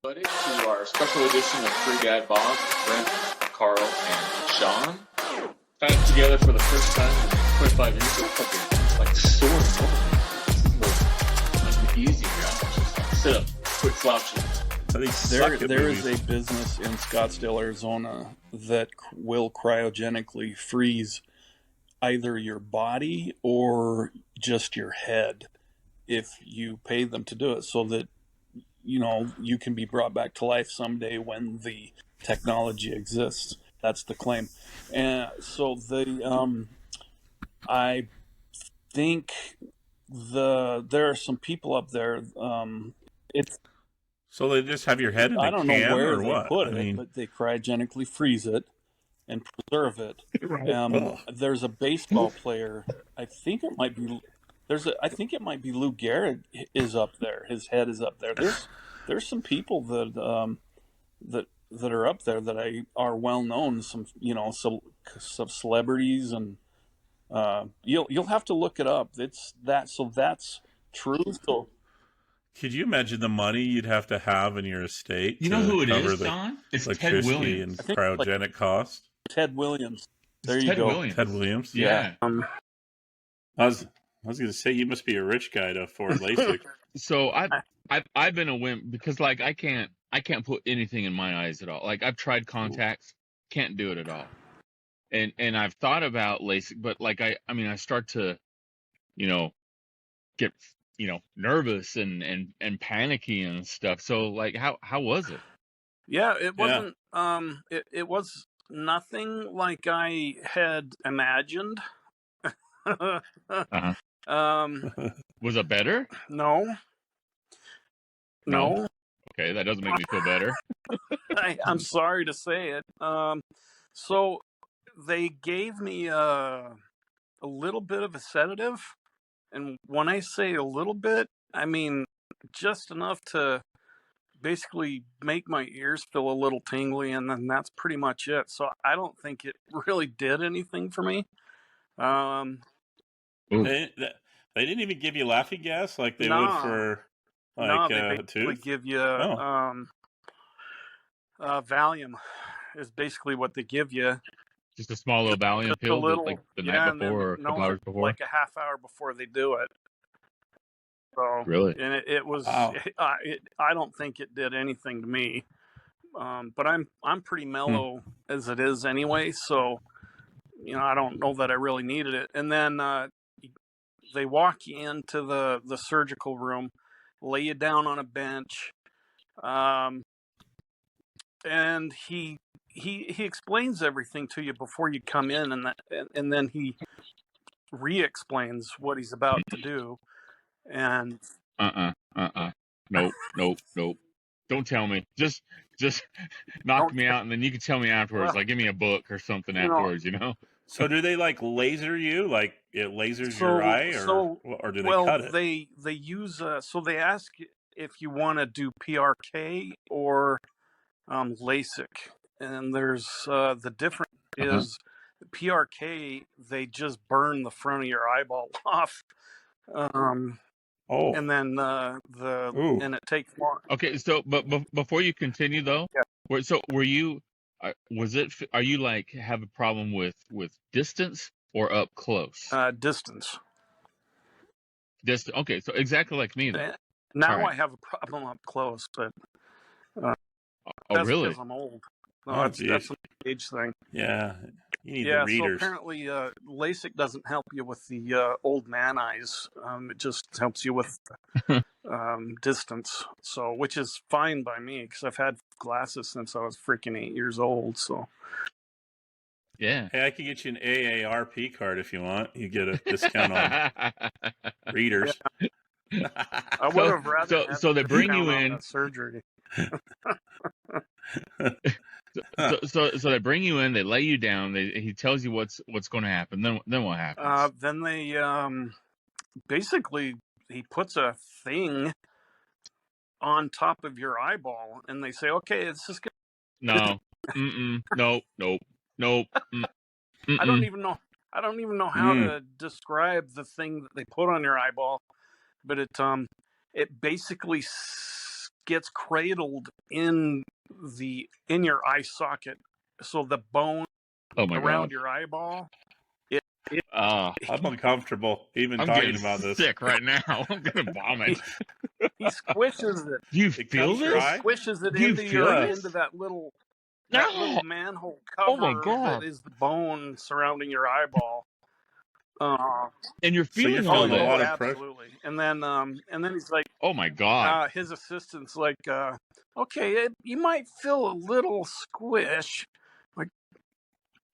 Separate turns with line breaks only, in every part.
Buddy, to our special edition of Three Dad Bob, Brent, Carl, and Sean. Got together for the first time in 25 years. It's like soaring over. This is uneasy ground. Just like sit up, quick slouching.
There is a business in Scottsdale, Arizona that will cryogenically freeze either your body or just your head if you pay them to do it, so that you can be brought back to life someday when the technology exists. That's the claim. And so I think there are some people up there.
So they just have your head in a can,
I don't know where
or
they
what?
put it, but they cryogenically freeze it and preserve it. There's a baseball player. I think it might be. I think it might be Lou Gehrig is up there. His head is up there. There's some people that are up there that are well known. Some celebrities, and you'll have to look it up. That's true. So
could you imagine the money you'd have in your estate?
You know who it is, Don? It's Ted Williams.
And cryogenic cost.
Ted Williams. There you
Ted
go.
Williams.
Ted Williams.
Yeah.
I was going to say, you must be a rich guy to afford LASIK.
So I've been a wimp because like I can't put anything in my eyes at all. Like I've tried contacts, can't do it at all. And I've thought about LASIK, but like I start to, get nervous and panicky and stuff. So like how was it?
Yeah, it wasn't it was nothing like I had imagined.
Uh-huh. Was it better?
No.
Okay, that doesn't make me feel better.
I'm sorry to say it. So they gave me a little bit of a sedative, and when I say a little bit, I mean just enough to basically make my ears feel a little tingly, and then that's pretty much it. So I don't think it really did anything for me.
They didn't even give you laughing gas like they would for
they basically give you Valium is basically what they give you.
Just a small little Valium pill, like the night before or a couple hours before?
Like a half hour before they do it. So,
really?
And it was, wow. I don't think it did anything to me. But I'm pretty mellow as it is anyway, so I don't know that I really needed it. And then they walk you into the surgical room, lay you down on a bench, and he explains everything to you before you come in, and then he re-explains what he's about to do. And
nope. Don't tell me. Just knock me out, and then you can tell me afterwards. Like, give me a book or something afterwards.
So do they like laser you? Like it lasers your eye, or do they cut it?
They use so they ask if you want to do PRK or LASIK, and there's the difference is PRK, they just burn the front of your eyeball off. And then and it takes long.
Okay, so but before you continue though, so were you? Are you like have a problem with distance or up close?
Distance.
Distance. Okay, so exactly like me then.
Now I have a problem up close, but
that's
really? Because I'm old. That's an age thing.
Yeah, you need the readers.
So apparently LASIK doesn't help you with the old man eyes. It just helps you with distance. So, which is fine by me because I've had glasses since I was freaking 8 years old. So.
Yeah.
Hey, I could get you an AARP card if you want. You get a discount on readers.
Yeah. I would have rather.
So they bring you in
surgery.
So they bring you in. They lay you down. He tells you what's going to happen. Then what happens?
Then they basically he puts a thing on top of your eyeball, and they say, "Okay, it's just
no, nope.
I don't even know how to describe the thing that they put on your eyeball, but it basically gets cradled in your eye socket, so the bone around your eyeball.
I'm uncomfortable even talking about this.
I'm sick right now. I'm gonna vomit.
He squishes it.
Do you feel this?
Squishes it
Do you feel
into that little manhole cover.
Oh my God.
That is the bone surrounding your eyeball.
And you're feeling
so you're
all
feeling a lot
that.
of pressure.
Absolutely. And then he's like,
Oh my God.
his assistant's like, okay, you might feel a little squish. Like,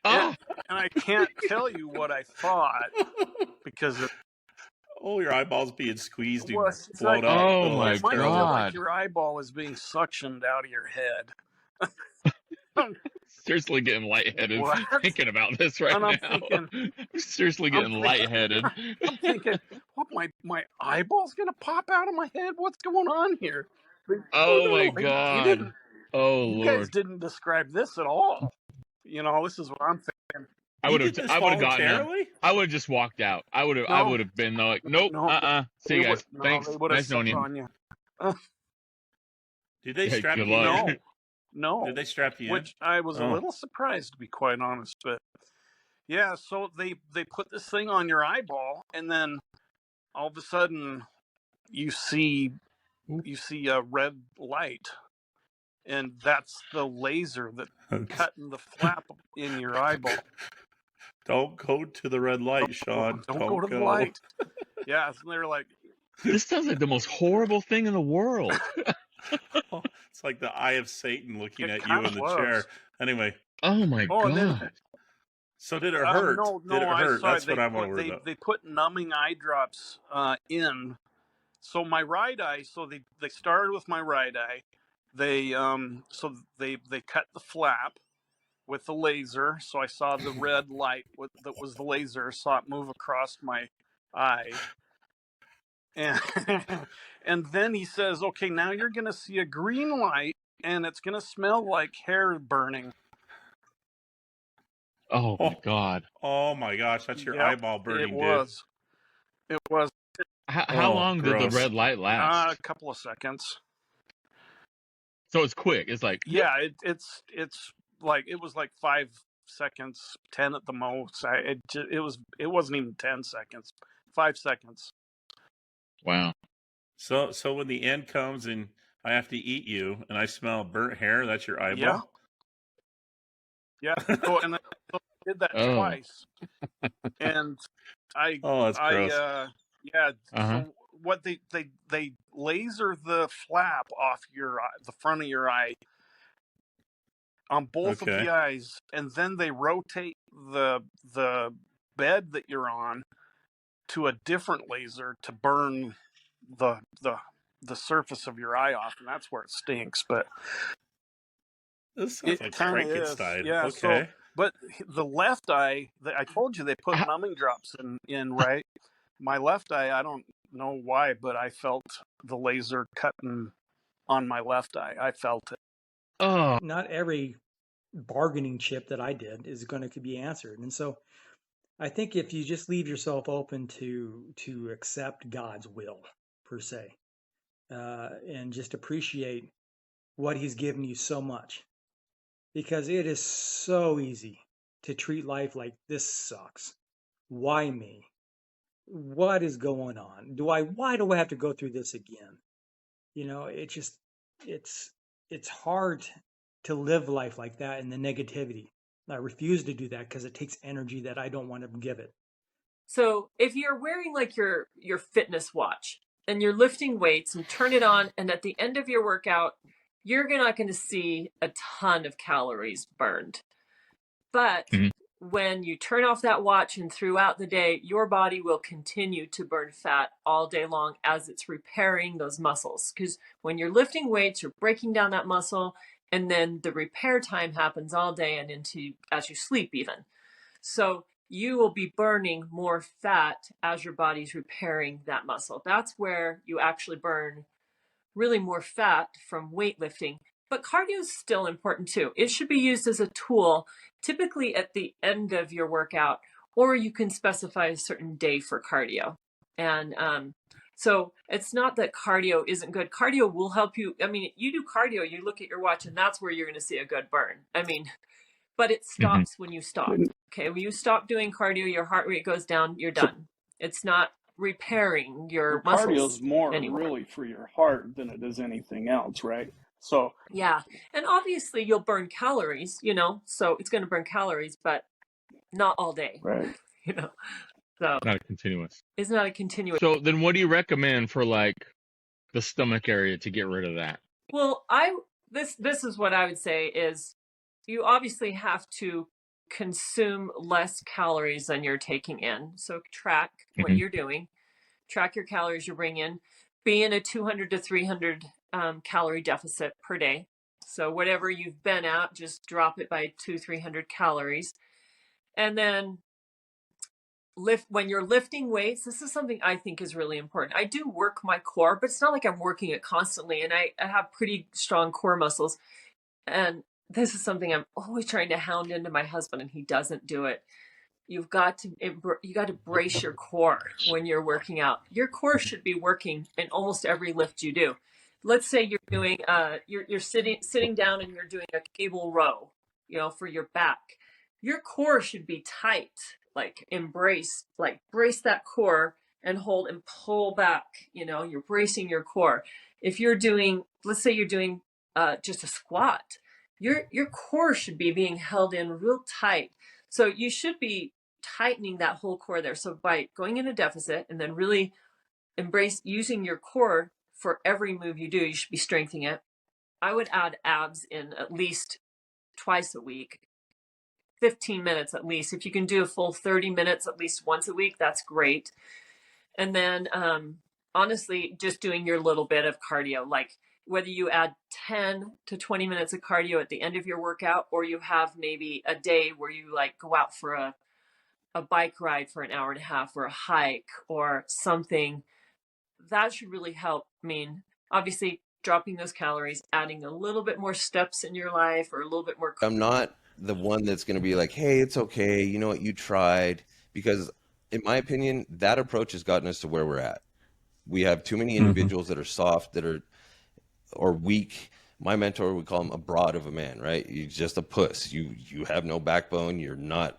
and I can't tell you what I thought because
your eyeballs being squeezed and
it's
blown
like,
up.
Oh my
it might feel
God.
like your eyeball is being suctioned out of your head.
Seriously getting lightheaded
What?
thinking about this right
And I'm
now.
thinking-
I'm seriously getting lightheaded.
I'm thinking, what, my eyeball's gonna pop out of my head? What's going on here?
Oh my
Like,
God. Oh
you guys
Lord.
didn't describe this at all. This is what I'm thinking.
I would have
did this
gotten him.
voluntarily?
I would have just walked out. I would have been like, nope, See you guys. Thanks.
They would have
Nice knowing you.
on you.
Did they strap
good
you
luck.
in?
No.
Did they strap you in?
Which I was a little surprised, to be quite honest. But yeah, so they put this thing on your eyeball, and then all of a sudden you see a red light, and that's the laser that cutting the flap in your eyeball.
Don't go to the red light, Sean.
Don't go to the light. Yeah, so they're like,
this sounds like the most horrible thing in the world.
It's like the eye of Satan looking at you in the chair. Anyway.
Oh my God.
So did it hurt?
No,
did it hurt? That's what I'm
worried
about.
They put numbing eye drops in. So my right eye. So they started with my right eye. They cut the flap with the laser. So I saw the red light that was the laser. Saw it move across my eye. And then he says, okay, now you're going to see a green light, and it's going to smell like hair burning.
Oh my God.
Oh my gosh, that's your eyeball burning,
It was.
How long did the red light last?
A couple of seconds.
So it's quick. It's like
it's like it was like 5 seconds, 10 at the most. It wasn't even 10 seconds. 5 seconds.
Wow.
So when the end comes and I have to eat you and I smell burnt hair, that's your eyeball?
Yeah. So, and I did that twice. And
that's gross.
So what they laser the flap off the front of your eye on both of the eyes, and then they rotate the bed that you're on to a different laser to burn the surface of your eye off, and that's where it stinks. But
this sounds like Frankenstein.
Yeah.
Okay.
But the left eye, I told you they put numbing drops in, right? My left eye, I don't know why, but I felt the laser cutting on my left eye. I felt it.
Oh.
Not every bargaining chip that I did is going to be answered. And so I think if you just leave yourself open to accept God's will, per se, and just appreciate what he's given you so much, because it is so easy to treat life like this sucks. Why me? What is going on? Why do I have to go through this again? It's hard to live life like that in the negativity. I refuse to do that because it takes energy that I don't want to give it.
So if you're wearing like your fitness watch and you're lifting weights and turn it on, and at the end of your workout, you're not going to see a ton of calories burned. But when you turn off that watch and throughout the day, your body will continue to burn fat all day long as it's repairing those muscles. Because when you're lifting weights, you're breaking down that muscle, and then the repair time happens all day and into as you sleep even. So you will be burning more fat as your body's repairing that muscle. That's where you actually burn really more fat from weightlifting. But cardio is still important too. It should be used as a tool, typically at the end of your workout, or you can specify a certain day for cardio. And So it's not that cardio isn't good. Cardio will help you. I mean, you do cardio, you look at your watch, and that's where you're going to see a good burn. I mean, but it stops when you stop. Okay, when you stop doing cardio, your heart rate goes down, you're done. It's not repairing your muscles.
Cardio is more
anymore.
really for your heart than it is anything else, right? So
yeah, and obviously you'll burn calories, so it's going to burn calories, but not all day,
right?
So
not a continuous.
It's not a continuous.
So then, what do you recommend for like the stomach area to get rid of that?
Well, this is what I would say is you obviously have to consume less calories than you're taking in. So track what you're doing, track your calories you bring in, be in a 200 to 300 calorie deficit per day. So whatever you've been at, just drop it by 200-300 calories. And then when you're lifting weights, this is something I think is really important. I do work my core, but it's not like I'm working it constantly. And I have pretty strong core muscles. And this is something I'm always trying to hound into my husband, and he doesn't do it. You got to brace your core when you're working out. Your core should be working in almost every lift you do. Let's say you're doing you're sitting down and you're doing a cable row, for your back. Your core should be tight, brace that core and hold and pull back. You're bracing your core. If you're doing, let's say you're doing just a squat, your core should be being held in real tight. So you should be tightening that whole core there. So by going in a deficit and then really embrace using your core for every move you do, you should be strengthening it. I would add abs in at least twice a week, 15 minutes at least. If you can do a full 30 minutes at least once a week, that's great. And then honestly, just doing your little bit of cardio, like whether you add 10 to 20 minutes of cardio at the end of your workout, or you have maybe a day where you go out for a bike ride for an hour and a half, or a hike or something, that should really help. I mean, obviously dropping those calories, adding a little bit more steps in your life, or a little bit more.
I'm not the one that's going to be like, hey, it's okay, you know what, you tried, because in my opinion, that approach has gotten us to where we're at. We have too many individuals that are soft, or weak. My mentor would call him a broad of a man, right? You're just a puss. You have no backbone. You're not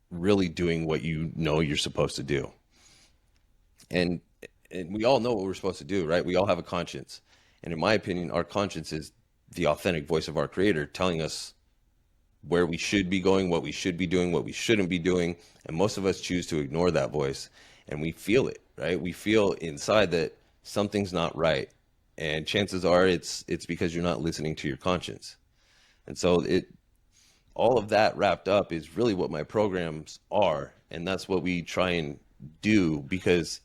really doing what you're supposed to do. And we all know what we're supposed to do, right? We all have a conscience. And in my opinion, our conscience is the authentic voice of our creator telling us where we should be going, what we should be doing, what we shouldn't be doing. And most of us choose to ignore that voice, and we feel it, right? We feel inside that something's not right. And chances are it's because you're not listening to your conscience. And so all of that wrapped up is really what my programs are. And that's what we try and do, because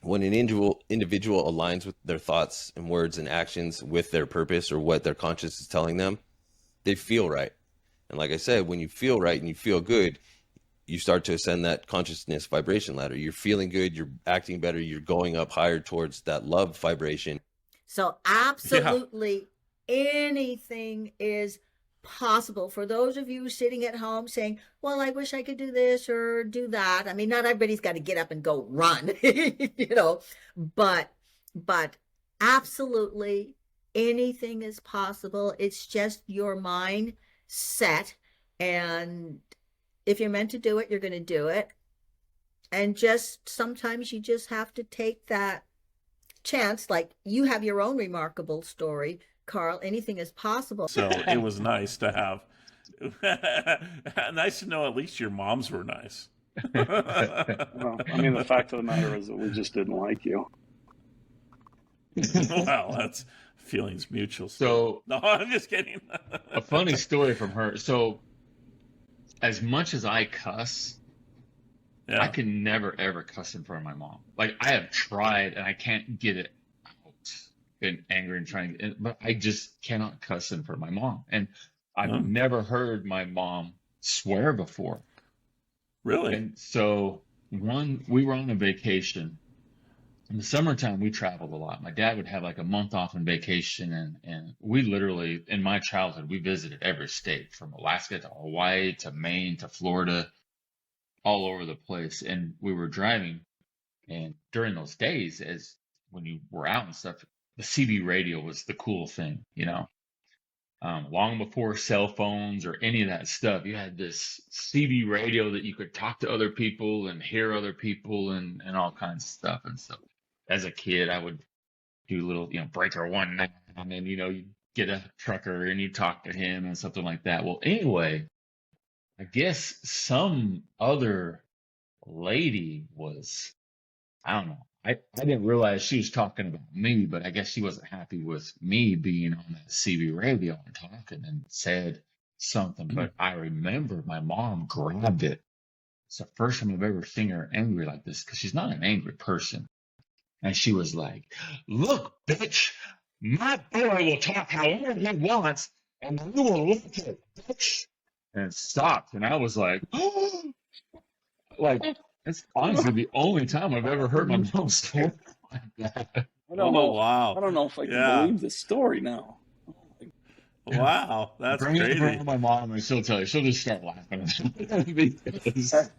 when an individual aligns with their thoughts and words and actions with their purpose or what their conscience is telling them, they feel right. And like I said, when you feel right and you feel good, you start to ascend that consciousness vibration ladder. You're feeling good, you're acting better, you're going up higher towards that love vibration.
So absolutely anything is possible. For those of you sitting at home saying, well, I wish I could do this or do that. I mean, not everybody's got to get up and go run, but absolutely anything is possible. It's just your mind set. And if you're meant to do it, you're going to do it. And just sometimes you just have to take that chance. Like you have your own remarkable story, Carl. Anything is possible.
So it was nice to have nice to know at least your moms were nice.
Well, I mean, the fact of the matter is that we just didn't like you.
Well, that's feelings mutual.
So
no, I'm just kidding.
A funny story from her. So as much as I cuss,
yeah.
I can never ever cuss in front of my mom. Like I have tried and I can't get it out. Getting angry and trying, but I just cannot cuss in front of my mom. And I've never heard my mom swear before.
Really?
And so we were on a vacation. In the summertime, we traveled a lot. My dad would have like a month off on vacation, and we literally, in my childhood, we visited every state from Alaska to Hawaii to Maine to Florida, all over the place. And we were driving, And during those days, as when you were out and stuff, the CB radio was the cool thing, you know. Long before cell phones or any of that stuff, you had this CB radio that you could talk to other people and hear other people and all kinds of stuff. And so as a kid, I would do little, breaker 1 and then, you get a trucker and you talk to him and something like that. Well, anyway, I guess some other lady was, I don't know. I didn't realize she was talking about me, but I guess she wasn't happy with me being on that CB radio and talking and said something. But I remember my mom grabbed it. It's the first time I've ever seen her angry like this because she's not an angry person. And she was like, "Look, bitch, my boy will talk however he wants, and you will like it, bitch." And stopped. And I was like, like, it's honestly the only time I've ever heard my mom talk like that.
I don't know.
Wow.
I don't know if I can believe this story now.
Wow, that's crazy.
Bring my mom and she'll tell you. She'll just start laughing. Because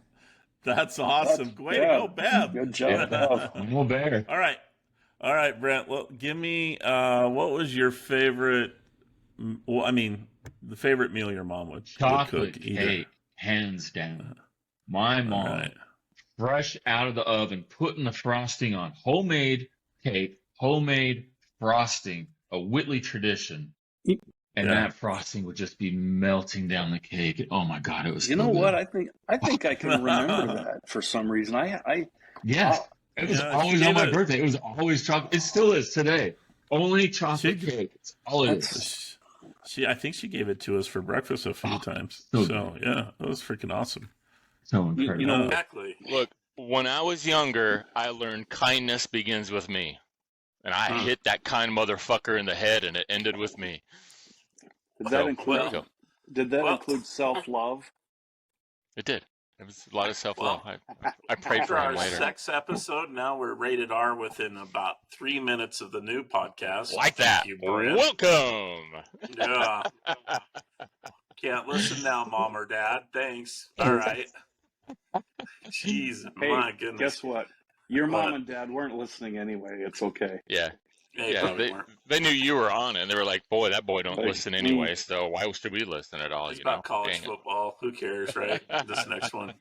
that's awesome. Way to go, Bev.
Good job, Bev.
No bear.
All right, Brent. Well, give me what was your favorite? Well, I mean, the favorite meal your mom would
Chocolate
cook.
cake, hands down. My mom, fresh out of the oven, putting the frosting on. Homemade cake, homemade frosting, a Whitley tradition. And that frosting would just be melting down the cake. Oh my God, it was.
You know what? I think I can remember that for some reason.
Yes, it was always on my birthday. It was always chocolate. It still is today. Only chocolate cake. It's all it is.
I think she gave it to us for breakfast a few times. So yeah, that was freaking awesome.
So incredible.
You know,
exactly. Look, when I was younger, I learned kindness begins with me, and I hit that kind motherfucker in the head, and it ended with me.
Did that include self-love?
It did. It was a lot of self-love. I prayed for him later.
After our sex episode, now we're rated R within about 3 minutes of the new podcast.
Like that.
You,
welcome.
Yeah. Can't listen now, Mom or Dad. Thanks. All right. Jeez, my goodness.
Guess what? Your mom and dad weren't listening anyway. It's okay.
Yeah. They knew you were on it, and they were like, "Boy, that boy don't listen anyway, so why should we listen at all?"
It's about college football. Who cares, right? This next one.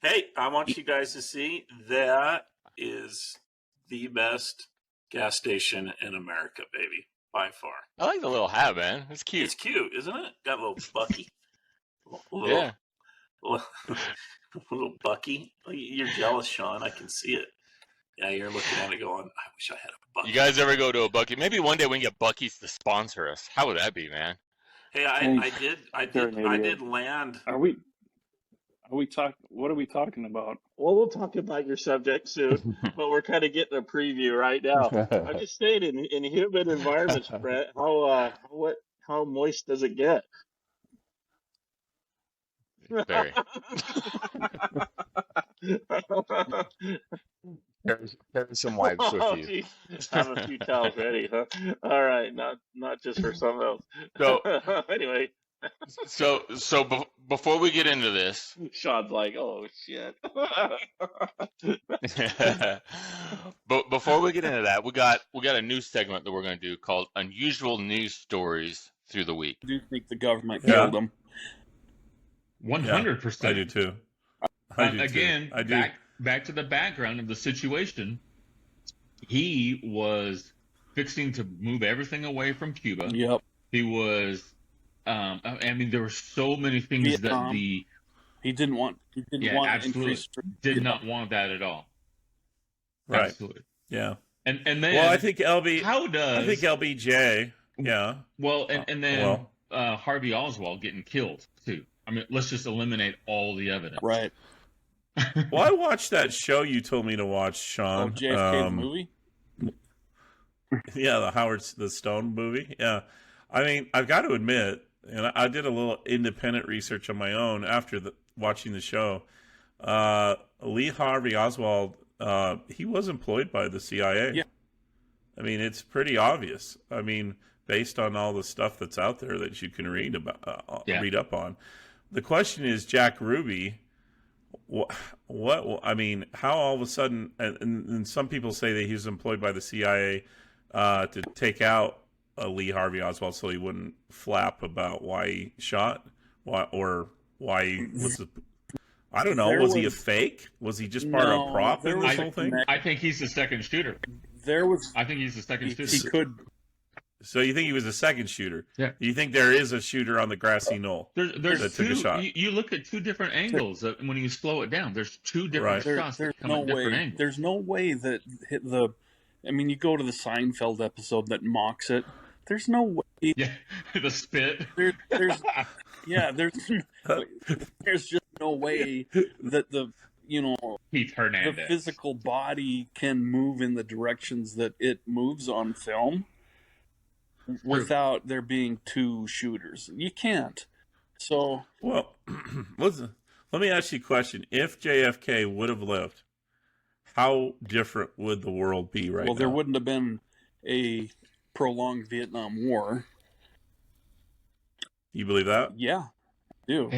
Hey, I want you guys to see that is the best gas station in America, baby, by far.
I like the little hat, man. It's cute.
It's cute, isn't it? Got a little Bucky. Little Bucky. You're jealous, Sean. I can see it. Yeah, you're looking at it going, I wish I had a Bucky.
You guys ever go to a Bucky? Maybe one day we can get Bucky's to sponsor us. How would that be, man?
Hey, I did land.
What are we talking about?
Well, we'll talk about your subject soon, but we're kind of getting a preview right now. I'm just saying, in humid environments, Brett, how moist does it get?
Very. Carry some wipes with you.
Geez. Have a few towels ready, huh? All right, not just for someone else.
So
anyway.
So before we get into this,
Sean's like, "Oh shit."
But before we get into that, we got a new segment that we're going to do called "Unusual News Stories Through the Week."
I do think the government killed them.
100%.
I do too.
Back to the background of the situation. He was fixing to move everything away from Cuba.
Yep.
He was. I mean, there were so many things
Vietnam.
that
he didn't want.
Absolutely did not want that at all.
Right.
Absolutely.
Yeah.
And then.
Well, I think I think LBJ. Yeah.
Well, and then Harvey Oswald getting killed too. I mean, let's just eliminate all the evidence.
Right.
Well, I watched that show you told me to watch, Sean.
JFK the movie?
Yeah, the Stone movie. Yeah. I mean, I've got to admit, and I did a little independent research on my own after watching the show. Lee Harvey Oswald, he was employed by the CIA.
Yeah.
I mean, it's pretty obvious. I mean, based on all the stuff that's out there that you can read up on. The question is, Jack Ruby, what? I mean, how all of a sudden? And some people say that he was employed by the CIA to take out Lee Harvey Oswald so he wouldn't flap about why he shot, why he was. I don't know. Was he a fake? Was he just part of a prop in this whole thing?
I think he's the second shooter. I think he's the second shooter.
He could.
So you think he was a second shooter?
Yeah.
You think there is a shooter on the grassy knoll
There's
that
two.
took a shot?
You look at two different angles when you slow it down. There's two different shots that come at different angles.
There's no way that I mean, you go to the Seinfeld episode that mocks it. There's no way.
Yeah, the spit.
There's just no way that
Keith Hernandez.
the physical body can move in the directions that it moves on film without there being two shooters. You can't. So,
well, listen. Let me ask you a question. If JFK would have lived, how different would the world be right now?
well, there wouldn't have been a prolonged Vietnam War.
You believe that?
Yeah, I do.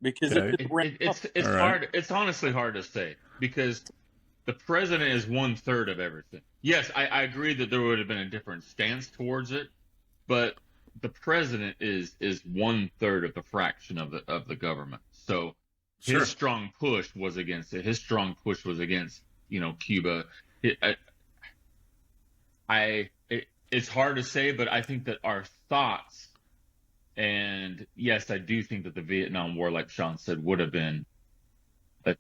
Because
Okay.
It's
All right.
hard. It's honestly hard to say because the president is 1/3 of everything. Yes, I agree that there would have been a different stance towards it, but the president is 1/3 of the fraction of the government. So
Sure.
his strong push was against it. His strong push was against Cuba. It's hard to say, but I think that our thoughts. And yes, I do think that the Vietnam War, like Sean said, would have been. I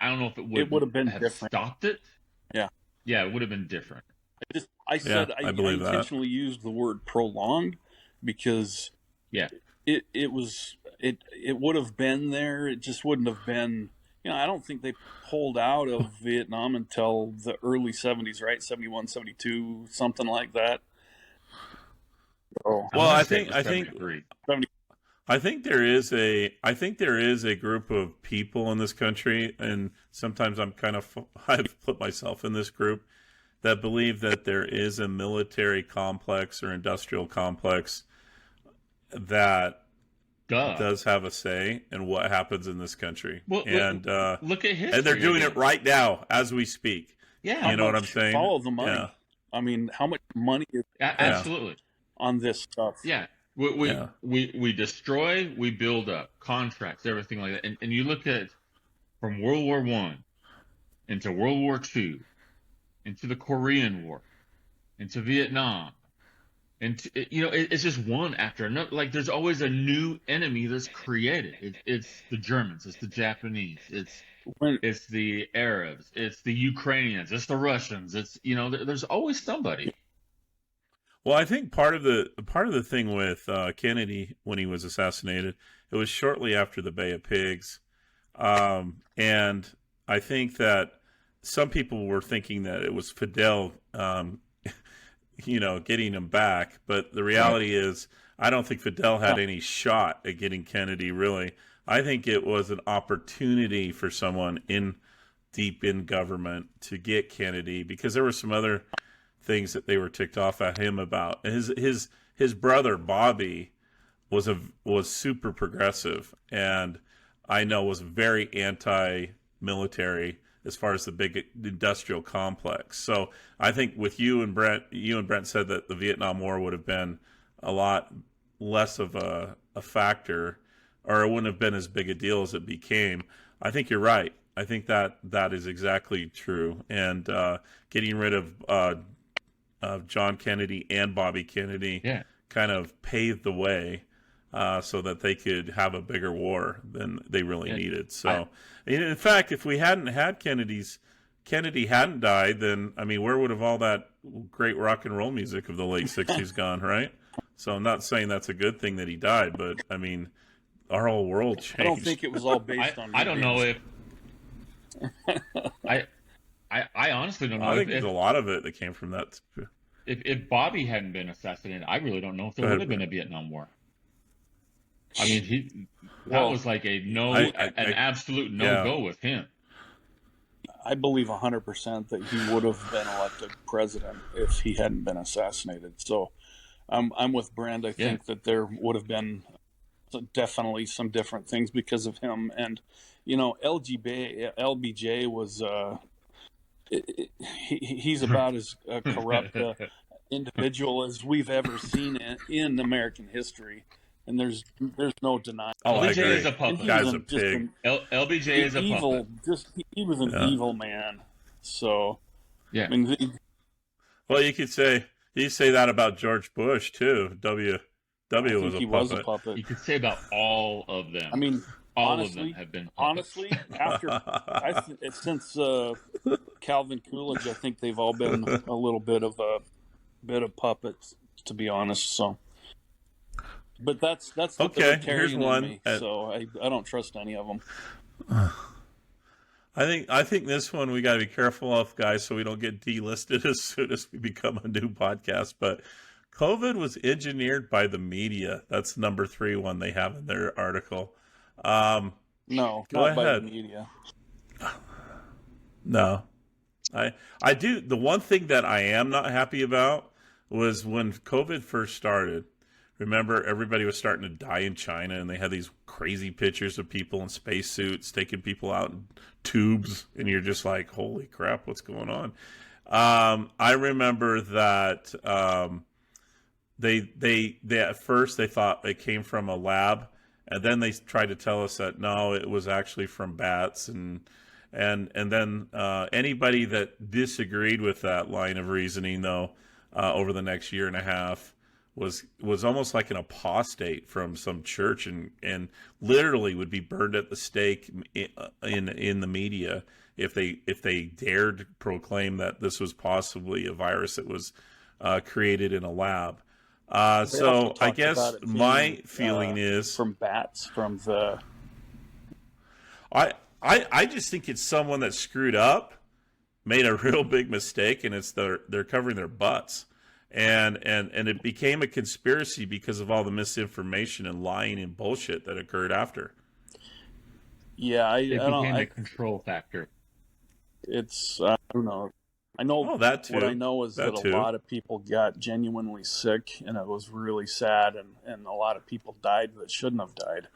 don't know if it would
have been
have
different.
stopped it.
Yeah.
Yeah, it would have been different.
I
I believe that.
intentionally used the word prolonged because
Yeah.
it would have been there. It just wouldn't have been. I don't think they pulled out of Vietnam until the early 70s, right? 71, 72, something like that. So,
Well,
I'm
I
gonna say
think
it was 73.
I think there is a group of people in this country, and sometimes I've put myself in this group that believe that there is a military complex or industrial complex that does have a say in what happens in this country.
Well,
and
look at history.
and they're doing
again.
it right now as we speak.
Yeah.
You know what I'm saying?
Follow the money.
Yeah.
I mean, how much money is
Absolutely.
on this stuff?
Yeah. We destroy, we build up contracts, everything like that. And you look at from World War I into World War II, into the Korean War, into Vietnam, and it's just one after another. Like there's always a new enemy that's created. It's the Germans, it's the Japanese, it's the Arabs, it's the Ukrainians, it's the Russians. It's there's always somebody.
Well, I think part of the thing with Kennedy when he was assassinated, it was shortly after the Bay of Pigs, and I think that some people were thinking that it was Fidel, getting him back. But the reality is, I don't think Fidel had any shot at getting Kennedy. Really, I think it was an opportunity for someone deep in government to get Kennedy because there were some other things that they were ticked off at him about. His brother Bobby was super progressive, and I know was very anti-military as far as the big industrial complex. So I think with you and Brent said that the Vietnam War would have been a lot less of a factor, or it wouldn't have been as big a deal as it became. I think you're right. I think that is exactly true. And getting rid of John Kennedy and Bobby Kennedy kind of paved the way so that they could have a bigger war than they really needed. So, in fact, if we hadn't had Kennedy hadn't died, then, I mean, where would have all that great rock and roll music of the late 60s gone, right? So I'm not saying that's a good thing that he died, but, I mean, our whole world changed.
I don't think it was all based on...
I don't know if... I honestly don't know.
I think there's a lot of it that came from that.
If Bobby hadn't been assassinated, I really don't know if there would have been a Vietnam War. I mean, that was like an absolute no-go with him.
I believe 100% that he would have been elected president if he hadn't been assassinated. So I'm with Brand. I think that there would have been definitely some different things because of him. And LBJ was he's about as corrupt individual as we've ever seen in American history, and there's no denying.
Oh, I
LBJ
agree.
is a puppet.
And he
Guy's
was
a
just
pig.
LBJ is a
evil.
puppet.
He was an evil man. So
Yeah.
I mean,
Well, you say that about George Bush too. W was a puppet.
Was a puppet.
You could say about all of them.
I mean,
all
honestly,
of them have been puppets.
honestly, since Calvin Coolidge, I think they've all been a little bit of puppets, to be honest. So, but that's
okay.
The
Here's one.
in me, so I don't trust any of them.
I think this one we got to be careful of, guys, so we don't get delisted as soon as we become a new podcast. But COVID was engineered by the media. That's number 3 one they have in their article.
No,
go
not
ahead.
by the media.
No, I do. The one thing that I am not happy about was when COVID first started. Remember, everybody was starting to die in China, and they had these crazy pictures of people in spacesuits taking people out in tubes, and you're just like, holy crap, what's going on? I remember that they at first they thought it came from a lab, and then they tried to tell us that no, it was actually from bats, and then anybody that disagreed with that line of reasoning, though, over the next year and a half, was almost like an apostate from some church, and literally would be burned at the stake in the media if they dared proclaim that this was possibly a virus that was created in a lab. So I guess my feeling is
from bats, from the.
I just think it's someone that screwed up, made a real big mistake, and they're covering their butts. And it became a conspiracy because of all the misinformation and lying and bullshit that occurred after.
Yeah,
it became a control factor.
It's I don't know. I know
that too.
What I know is that a lot of people got genuinely sick, and it was really sad, and a lot of people died that shouldn't have died.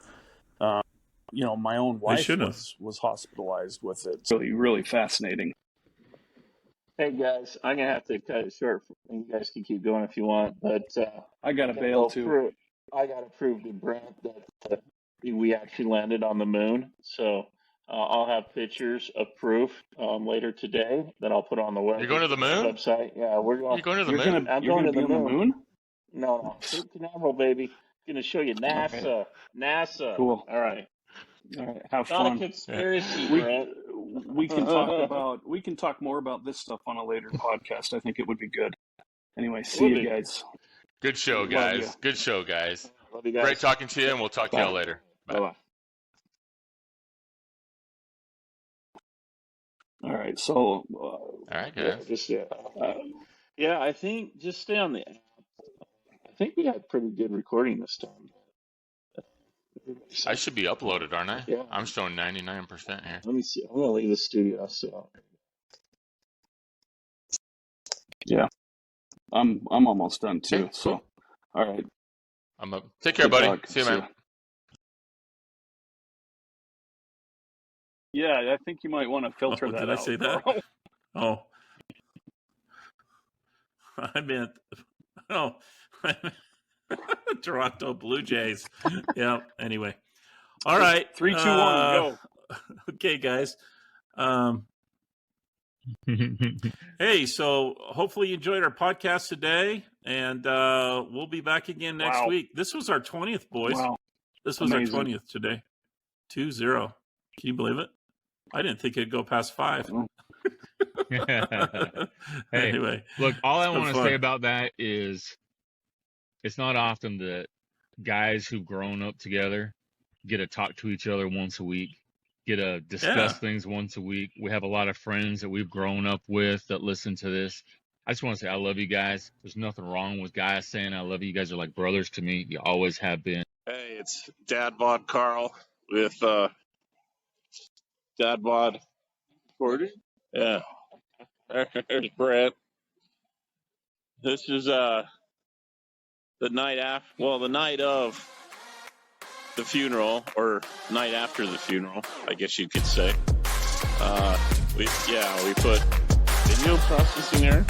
My own wife was hospitalized with it. So really fascinating.
Hey guys, I'm gonna have to cut it short. You guys can keep going if you want, but
I got to bail too.
I got to prove to Brent that we actually landed on the moon. So I'll have pictures of proof later today that I'll put on the website.
You're going to the moon?
Website? Yeah, we're going.
You're going to the moon?
I'm going to the moon.
No,
No, Cape Canaveral, baby. Going to show you NASA.
Okay.
NASA.
Cool.
All right.
Have
Not
fun.
a conspiracy, Brent.
We can talk more about this stuff on a later podcast. I think it would be good. Anyway, see you guys.
Good show, guys. Good show, guys.
Love you guys.
Great talking to you, and we'll talk to y'all later. Bye.
Bye.
All right. So.
All right, guys.
Yeah, I think just stay on the app. I think we had pretty good recording this time.
I should be uploaded, aren't I?
Yeah.
I'm showing 99% here.
Let me see. I'm gonna leave the studio. So.
Yeah, I'm almost done too.
Okay,
so,
cool.
All right.
I'm up. Take care, buddy. See you, man.
Yeah, I think you might want to filter that out.
Did I say that? Oh. I meant, Toronto Blue Jays. Yeah, anyway. All right.
3, 2, 1, go.
Okay, guys. Hey, so hopefully you enjoyed our podcast today, and we'll be back again next week. This was our 20th, boys.
Wow.
This was
Amazing.
our 20th today. 2-0. Can you believe it? I didn't think it'd go past 5.
Hey,
anyway,
look, all I want to say about that is it's not often that guys who've grown up together get to talk to each other once a week, get to discuss things once a week. We have a lot of friends that we've grown up with that listen to this. I just want to say I love you guys. There's nothing wrong with guys saying I love you. You guys are like brothers to me. You always have been.
Hey, it's Dad Bod Carl with Dad Bod 40. Yeah. There's Brett. This is the night of the funeral, or night after the funeral, I guess you could say. We put video processing there,